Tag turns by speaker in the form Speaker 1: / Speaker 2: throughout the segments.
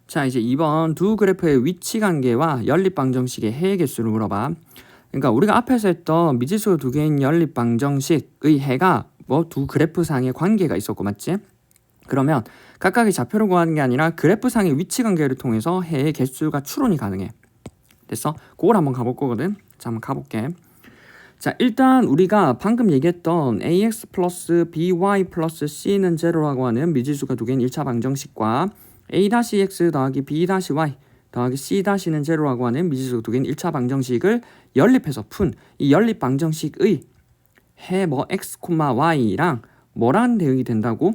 Speaker 1: 자, 이제 2번 두 그래프의 위치 관계와 연립 방정식의 해의 개수를 물어봐. 그러니까 우리가 앞에서 했던 미지수 두 개인 연립 방정식의 해가 뭐 두 그래프상의 관계가 있었고, 맞지? 그러면 각각의 좌표를 구하는 게 아니라 그래프상의 위치 관계를 통해서 해의 개수가 추론이 가능해. 됐어? 그걸 한번 가볼 거거든. 자, 한번 가볼게. 자, 일단 우리가 방금 얘기했던 ax 플러스 by 플러스 c는 제로라고 하는 미지수가 두 개인 1차 방정식과 a-x 더하기 b-y 더하기 c-는 제로라고 하는 미지수 두 개인 1차 방정식을 연립해서 푼 이 연립 방정식의 해 뭐 x, y랑 뭐라는 대응이 된다고?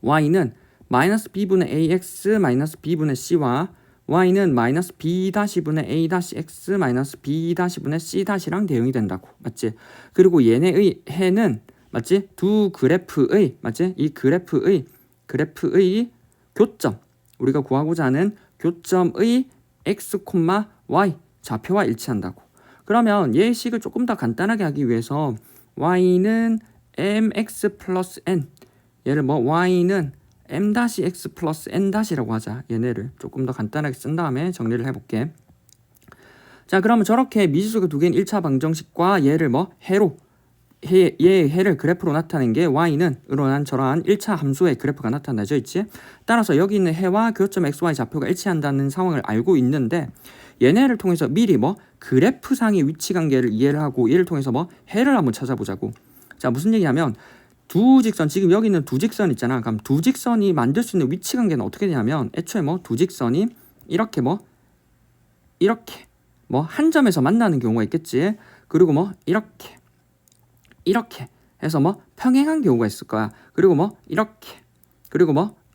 Speaker 1: y는 마이너스 b분의 ax 마이너스 b분의 c와 y는 마이너스 b-분의 a-x 마이너스 b-분의 c-랑 대응이 된다고. 맞지? 그리고 얘네의 해는 맞지? 두 그래프의 맞지? 이 그래프의 교점, 우리가 구하고자 하는 교점의 x, y 좌표와 일치한다고. 그러면 얘의 식을 조금 더 간단하게 하기 위해서 y는 mx 플러스 n, 얘를 뭐 y는 m-x 플러스 n-라고 하자. 얘네를 조금 더 간단하게 쓴 다음에 정리를 해볼게. 자, 그러면 저렇게 미지수가 두 개인 1차 방정식과 얘를 뭐 해로 얘의 해를 그래프로 나타낸 게 y는 으로난 저러한 1차 함수의 그래프가 나타나져 있지. 따라서 여기 있는 해와 교점 xy 좌표가 일치한다는 상황을 알고 있는데, 얘네를 통해서 미리 뭐 그래프상의 위치 관계를 이해를 하고 얘를 통해서 뭐 해를 한번 찾아보자고. 자, 무슨 얘기냐면 두 직선, 지금 여기 있는 두 직선 있잖아. 그럼 두 직선이 만들 수 있는 위치 관계는 어떻게 되냐면, 애초에 뭐 두 직선이 이렇게 이렇게 한 점에서 만나는 경우가 있겠지. 그리고 뭐 이렇게 해서 뭐 평행한 경우가 있을 거야. 그리고 뭐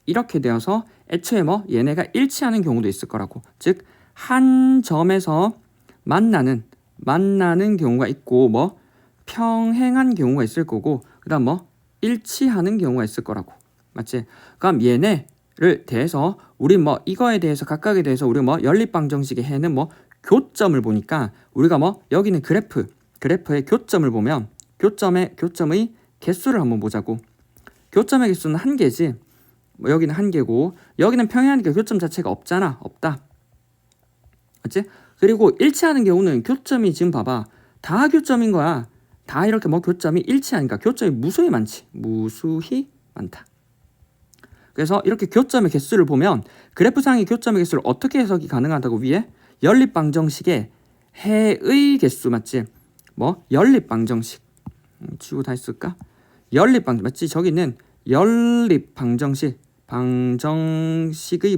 Speaker 1: 이렇게 되어서 애초에 뭐 얘네가 일치하는 경우도 있을 거라고. 즉 한 점에서 만나는 경우가 있고, 뭐 평행한 경우가 있을 거고, 그다음 뭐 일치하는 경우가 있을 거라고. 맞지? 그럼 얘네를 대해서 우리 뭐 이거에 대해서 각각에 대해서 우리 뭐 연립 방정식의 해는 뭐 교점을 보니까, 우리가 뭐 여기는 그래프의 교점을 보면 교점의 개수를 한번 보자고. 교점의 개수는 한 개지. 뭐 여기는 한 개고, 여기는 평행하니까 교점 자체가 없다. 맞지? 그리고 일치하는 경우는 교점이 지금 봐봐, 다 교점인 거야. 다 이렇게 뭐 교점이 일치하니까 교점이 무수히 많다. 그래서 이렇게 교점의 개수를 보면 그래프상의 교점의 개수를 어떻게 해석이 가능하다고? 위에 연립 방정식의 해의 개수, 맞지? 뭐 연립 방정식 치고 다시 쓸까? 연립 방정, 맞지? 저기는 연립 방정식의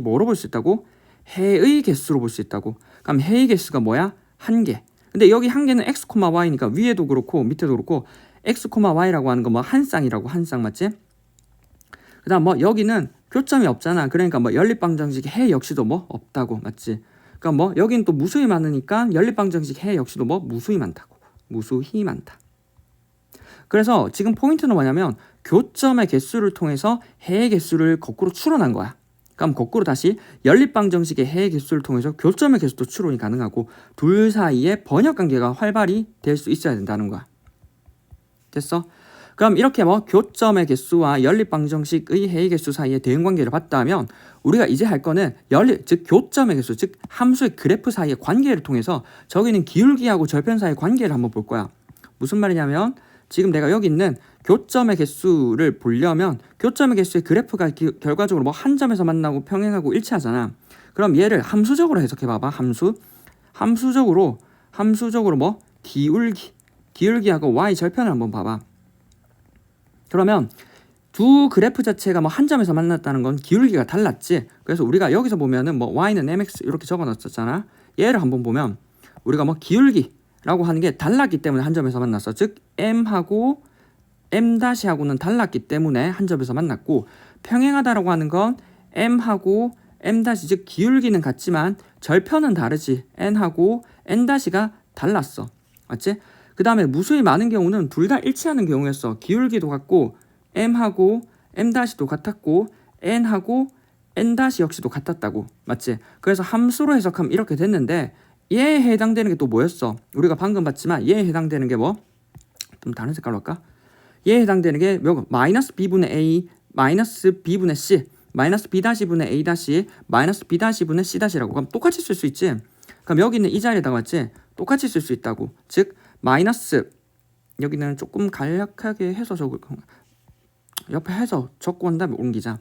Speaker 1: 뭐로 볼 수 있다고? 해의 개수로 볼 수 있다고. 그럼 해의 개수가 뭐야? 한 개. 근데 여기 한 개는 x, y니까 위에도 그렇고 밑에도 그렇고 x, y라고 하는 거 뭐 한 쌍이라고, 한 쌍, 맞지? 그다음 뭐 여기는 교점이 없잖아. 그러니까 뭐 연립 방정식 해 역시도 뭐 없다고, 맞지? 그러니까 뭐 여기는 또 무수히 많으니까 연립 방정식 해 역시도 뭐 무수히 많다. 그래서 지금 포인트는 뭐냐면 교점의 개수를 통해서 해의 개수를 거꾸로 추론한 거야. 그럼 거꾸로 다시 연립 방정식의 해의 개수를 통해서 교점의 개수도 추론이 가능하고, 둘 사이에 번역 관계가 활발히 될 수 있어야 된다는 거야. 됐어? 그럼 이렇게 뭐 교점의 개수와 연립 방정식의 해의 개수 사이의 대응 관계를 봤다면, 우리가 이제 할 거는 즉 교점의 개수, 즉 함수의 그래프 사이의 관계를 통해서 저기는 기울기하고 절편 사이의 관계를 한번 볼 거야. 무슨 말이냐면, 지금 내가 여기 있는 교점의 개수를 보려면 교점의 개수의 그래프가 결과적으로 뭐 한 점에서 만나고 평행하고 일치하잖아. 그럼 얘를 함수적으로 해석해 봐봐. 함수적으로 뭐 기울기하고 y 절편을 한번 봐봐. 그러면 두 그래프 자체가 뭐 한 점에서 만났다는 건 기울기가 달랐지. 그래서 우리가 여기서 보면은 뭐 y는 mx 이렇게 적어 놨었잖아. 얘를 한번 보면 우리가 뭐 기울기라고 하는 게 달랐기 때문에 한 점에서 만났어. 즉 m하고 m-하고는 달랐기 때문에 한 점에서 만났고, 평행하다라고 하는 건 m하고 m-, 즉 기울기는 같지만 절편은 다르지. n하고 n-가 달랐어. 맞지? 그 다음에 무수히 많은 경우는 둘 다 일치하는 경우였어. 기울기도 같고 m하고 m-도 같았고 n하고 n- 역시도 같았다고. 맞지? 그래서 함수로 해석하면 이렇게 됐는데, 얘에 해당되는 게 또 뭐였어? 우리가 방금 봤지만 얘에 해당되는 게 뭐? 좀 다른 색깔로 할까? 얘에 해당되는 게 마이너스 b분의 a 마이너스 b분의 c 마이너스 B-분의 A- 마이너스 B-분의 C-라고 그럼 똑같이 쓸 수 있지. 그럼 여기 있는 이 자리에다가 맞지? 똑같이 쓸 수 있다고. 즉 마이너스 여기는 조금 간략하게 해서 옆에 해서 적고 한 다음에 옮기자.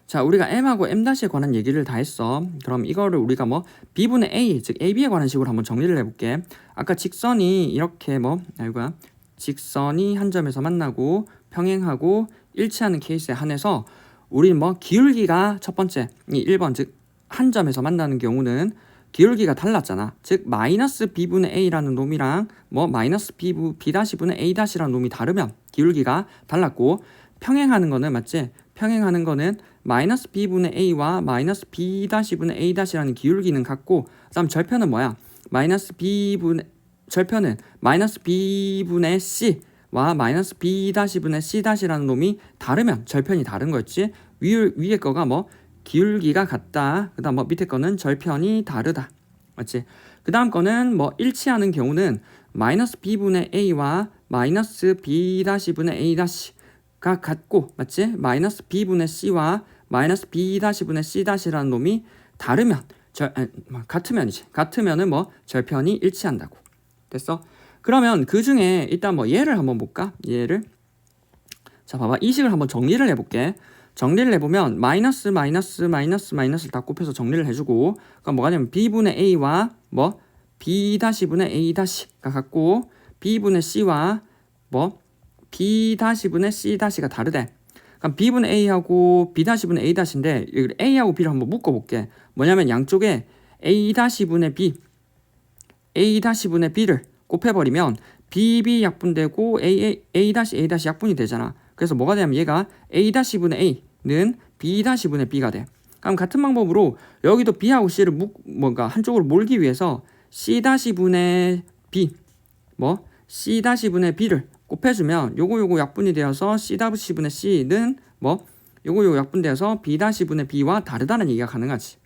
Speaker 1: 자, 우리가 m하고 m-에 관한 얘기를 다 했어. 그럼 이거를 우리가 뭐 b분의 a, 즉 ab에 관한 식으로 한번 정리를 해볼게. 아까 직선이 이렇게 이거야. 직선이 한 점에서 만나고 평행하고 일치하는 케이스에 한해서 우리는 기울기가 첫 번째, 이 1번, 즉 한 점에서 만나는 경우는 기울기가 달랐잖아. 즉 마이너스 b분의 a라는 놈이랑 마이너스 b-분의 a-라는 놈이 다르면 기울기가 달랐고, 평행하는 거는 맞지? 평행하는 거는 마이너스 b분의 a와 마이너스 b-분의 a-라는 기울기는 같고, 그다음 절편은 뭐야? 절편은 마이너스 b분의 c와 마이너스 b-분의 c-라는 놈이 다르면 절편이 다른 거였지. 위에 거가 기울기가 같다. 그 다음 밑에 거는 절편이 다르다. 맞지? 그 다음 거는 일치하는 경우는 마이너스 b분의 a와 마이너스 b-분의 a-가 같고, 맞지? 마이너스 b분의 c와 마이너스 b-분의 c-라는 놈이 다르면 같으면은 절편이 일치한다고. 됐어? 그러면 그 중에 일단 얘를 한번 볼까? 얘를. 자, 봐봐. 이 식을 한번 정리를 해볼게. 정리를 해보면 마이너스를 다 곱해서 정리를 해주고, 그럼 뭐가 되냐면 b분의 a와 b-분의 a-가 같고, b분의 c와 b-분의 c-가 다르대. 그럼 b분의 a하고 b-분의 a-인데 a하고 b를 한번 묶어볼게. 뭐냐면 양쪽에 a-분의 b를 곱해버리면 bb 약분되고 a 약분이 되잖아. 그래서 뭐가 되냐면 얘가 a-분의 a는 b-분의 b가 돼. 그럼 같은 방법으로 여기도 b하고 c를 한쪽으로 몰기 위해서 c-분의 b c-분의 b를 곱해주면 요거 약분이 되어서 c-분의 c는 요거 약분되어서 b-분의 b와 다르다는 얘기가 가능하지.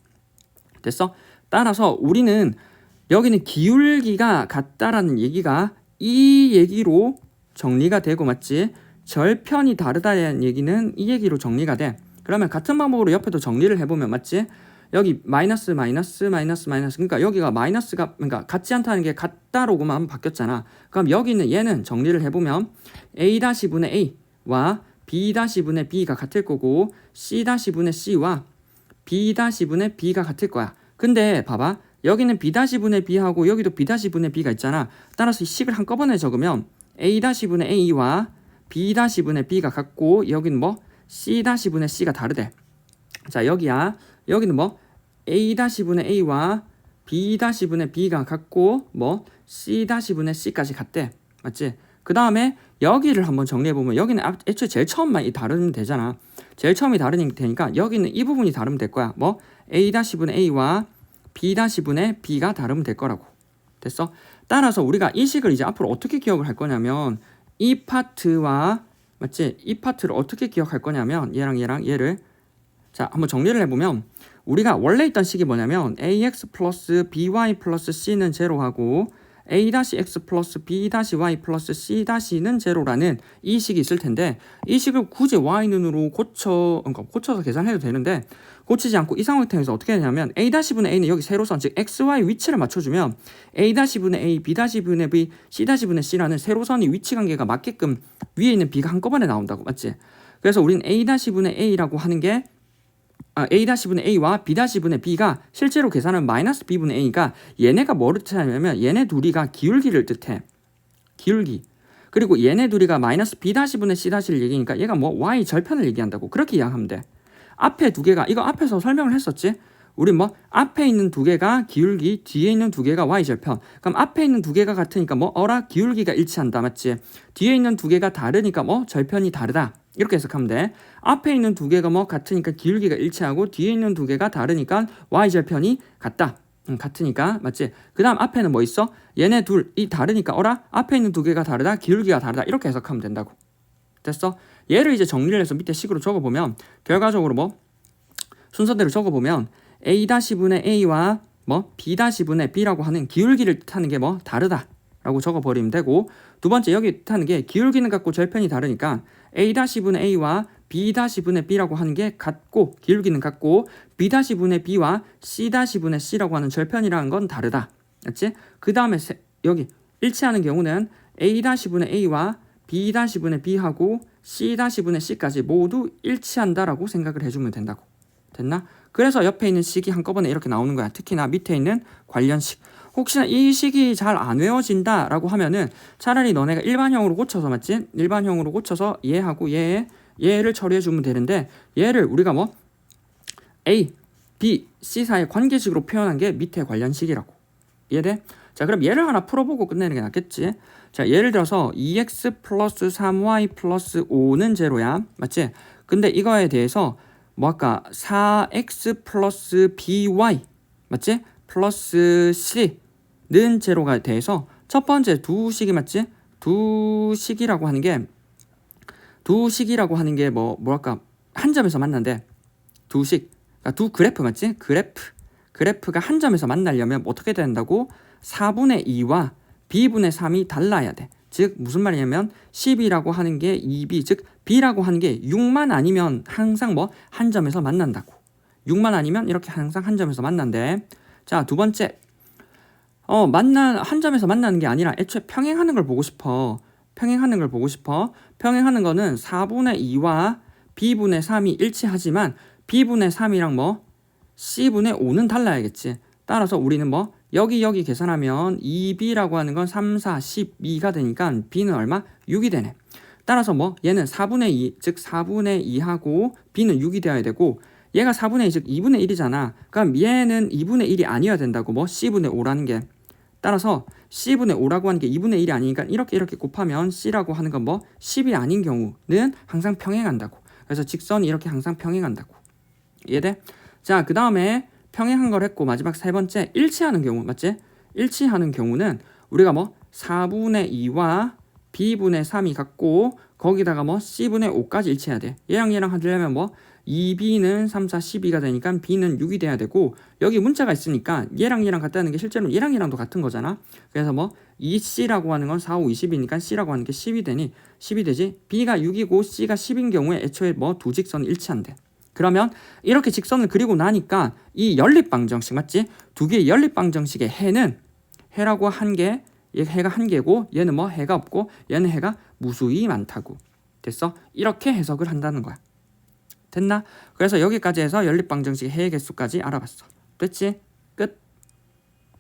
Speaker 1: 됐어? 따라서 우리는 여기는 기울기가 같다라는 얘기가 이 얘기로 정리가 되고, 맞지? 절편이 다르다는 얘기는 이 얘기로 정리가 돼. 그러면 같은 방법으로 옆에도 정리를 해보면, 맞지? 여기 마이너스 그러니까 여기가 마이너스가 그러니까 같지 않다는 게 같다로고만 바뀌었잖아. 그럼 여기는 얘는 정리를 해보면 a-분의 a와 b-분의 b가 같을 거고, c-분의 c와 b-분의 b가 같을 거야. 근데 봐봐, 여기는 b-분의 b하고 여기도 b-분의 b가 있잖아. 따라서 이 식을 한꺼번에 적으면 a-분의 a와 b-분의 b가 같고, 여기는 c-분의 c가 다르대. 자, 여기는 a-분의 a와 b-분의 b가 같고 c-분의 c까지 같대. 맞지? 그 다음에 여기를 한번 정리해보면 여기는 애초에 제일 처음만 다르면 되잖아. 제일 처음이 다르니까 여기는 이 부분이 다르면 될 거야. a-분의 a와 b-분의 b가 다르면 될 거라고. 됐어? 따라서 우리가 이 식을 이제 앞으로 어떻게 기억을 할 거냐면 이 파트와 맞지? 이 파트를 어떻게 기억할 거냐면 얘를 자, 한번 정리를 해보면 우리가 원래 있던 식이 뭐냐면 ax 플러스 by 플러스 c는 제로하고 a-x 플러스 b-y 플러스 c-는 제로라는 이 식이 있을 텐데, 이 식을 굳이 y눈으로 고쳐서 계산해도 되는데 고치지 않고 이 상태에서 어떻게 되냐면 a-분의 a는 여기 세로선, 즉 xy 위치를 맞춰주면 a-분의 a, b-분의 b, c-분의 c라는 세로선이 위치 관계가 맞게끔 위에 있는 b가 한꺼번에 나온다고. 맞지? 그래서 우리는 a-분의 a라고 하는 게 a-분의 a와 b-분의 b가 실제로 계산하면 마이너스 b분의 a니까 얘네가 뭐를 뜻하냐면 얘네 둘이가 기울기를 뜻해. 기울기. 그리고 얘네 둘이가 마이너스 b-분의 c-를 얘기하니까 얘가 y 절편을 얘기한다고. 그렇게 이해하면 돼. 앞에 두 개가 이거 앞에서 설명을 했었지. 우리 앞에 있는 두 개가 기울기, 뒤에 있는 두 개가 y 절편. 그럼 앞에 있는 두 개가 같으니까 기울기가 일치한다. 맞지? 뒤에 있는 두 개가 다르니까 절편이 다르다. 이렇게 해석하면 돼. 앞에 있는 두 개가 같으니까 기울기가 일치하고 뒤에 있는 두 개가 다르니까 y절편이 같다. 같으니까. 맞지? 그 다음 앞에는 뭐 있어? 얘네 둘이 다르니까 앞에 있는 두 개가 다르다. 기울기가 다르다. 이렇게 해석하면 된다고. 됐어? 얘를 이제 정리를 해서 밑에 식으로 적어보면 결과적으로 순서대로 적어보면 a-분의 a와 b-분의 b라고 하는 기울기를 뜻하는 게 다르다 라고 적어버리면 되고, 두 번째 여기 뜻하는 게 기울기는 같고 절편이 다르니까 a-분의 a와 B-분의 B라고 하는 게 같고 기울기는 같고 B-분의 B와 C-분의 C라고 하는 절편이라는 건 다르다. 맞지? 그 다음에 여기 일치하는 경우는 A-분의 A와 B-분의 B하고 C-분의 C까지 모두 일치한다라고 생각을 해주면 된다고. 됐나? 그래서 옆에 있는 식이 한꺼번에 이렇게 나오는 거야. 특히나 밑에 있는 관련식. 혹시나 이 식이 잘 안 외워진다라고 하면은 차라리 너네가 일반형으로 고쳐서 맞지? 일반형으로 고쳐서 얘하고 얘를 처리해 주면 되는데 얘를 우리가 뭐 A, B, C 사이의 관계식으로 표현한 게 밑에 관련식이라고. 이해돼? 자, 그럼 얘를 하나 풀어보고 끝내는 게 낫겠지? 자, 예를 들어서 2x 플러스 3y 플러스 5는 제로야. 맞지? 근데 이거에 대해서 뭐 아까 4x 플러스 by 맞지? 플러스 c는 제로가 돼서 첫 번째 두 식이 맞지? 두 식이라고 하는 게 뭐랄까 한 점에서 만난대. 두 식, 그러니까 두 그래프 맞지? 그래프가 한 점에서 만나려면 어떻게 된다고? 4분의 2와 b분의 3이 달라야 돼. 즉 무슨 말이냐면 10이라고 하는 게 2b, 즉 b라고 하는 게 6만 아니면 항상 뭐 한 점에서 만난다고. 6만 아니면 이렇게 항상 한 점에서 만난대. 자, 두 번째 한 점에서 만나는 게 아니라 애초에 평행하는 걸 보고 싶어. 평행하는 거는 4분의 2와 b분의 3이 일치하지만 b분의 3이랑 뭐 c분의 5는 달라야겠지. 따라서 우리는 뭐 여기 계산하면 2b라고 하는 건 3, 4, 12가 되니까 b는 얼마? 6이 되네. 따라서 뭐 얘는 4분의 2, 즉 4분의 2하고 b는 6이 되어야 되고 얘가 4분의 2, 즉 2분의 1이잖아. 그럼 얘는 2분의 1이 아니어야 된다고. 뭐 c분의 5라는 게. 따라서 c분의 5라고 하는 게 2분의 1이 아니니까 이렇게 곱하면 c라고 하는 건 뭐 10이 아닌 경우는 항상 평행한다고. 그래서 직선이 이렇게 항상 평행한다고. 이해돼? 자, 그 다음에 평행한 걸 했고 마지막 세 번째 일치하는 경우 맞지? 일치하는 경우는 우리가 뭐 4분의 2와 b분의 3이 같고 거기다가 뭐 c분의 5까지 일치해야 돼. 얘랑 하려면 뭐 2b는 3, 4, 12가 되니까 b는 6이 돼야 되고 여기 문자가 있으니까 얘랑 같다는 게 실제로 얘랑도 같은 거잖아. 그래서 뭐 2c라고 하는 건 4, 5, 20이니까 c라고 하는 게 10이 되지. b가 6이고 c가 10인 경우에 애초에 뭐 두 직선이 일치한대. 그러면 이렇게 직선을 그리고 나니까 이 연립방정식 맞지? 두 개의 연립방정식의 해라고 한 게 해가 한 개고 얘는 뭐 해가 없고 얘는 해가 무수히 많다고. 됐어? 이렇게 해석을 한다는 거야. 됐나? 그래서 여기까지 해서 연립방정식의 해의 개수까지 알아봤어. 됐지?